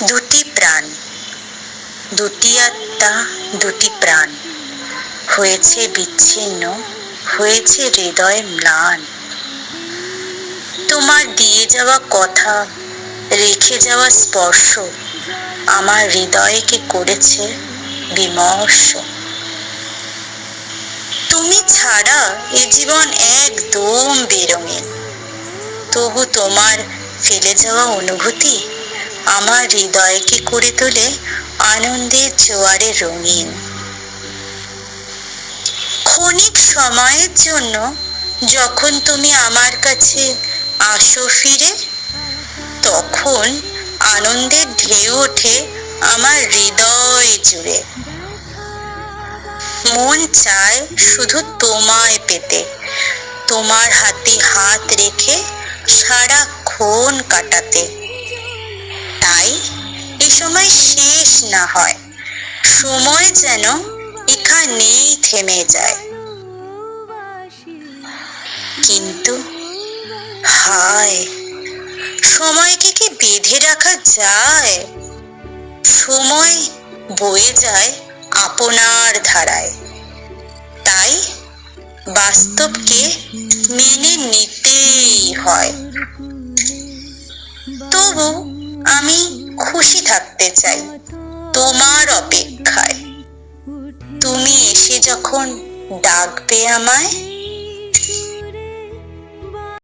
দুটি প্রাণ, দুটি আত্মা, দুটি প্রাণ হয়েছে বিচ্ছিন্ন, হয়েছে হৃদয় ম্লান। তোমার দিয়ে যাওয়া কথা, রেখে যাওয়া স্পর্শ আমার হৃদয়কে করেছে বিমর্ষ। তুমি ছাড়া এ জীবন একদম বেরঙিন, তবু তোমার ফেলে যাওয়া অনুভূতি আমার হৃদয়কে করে তোলে আনন্দের জোয়ারে রঙিন। ক্ষণিক সময়ের জন্য যখন তুমি আমার কাছে আসো ফিরে, তখন আনন্দের ঢেউ ওঠে আমার হৃদয় জুড়ে। মন চায় শুধু তোমায় পেতে, তোমার হাতে হাত রেখে সারাক্ষণ কাটাতে। তাই এ সময় শেষ না হয়, সময় যেন এখানেই থেমে যায়। কিন্তু হায়, সময়কে কি বেঁধে রাখা যায়? সময় বয়ে যায় আপনার ধারায়। তাই বাস্তবকে মেনে নিতেই হয়। তবু আমি খুশি থাকতে চাই তোমার অপেক্ষায়। তুমি এসে যখন ডাকবে আমায়,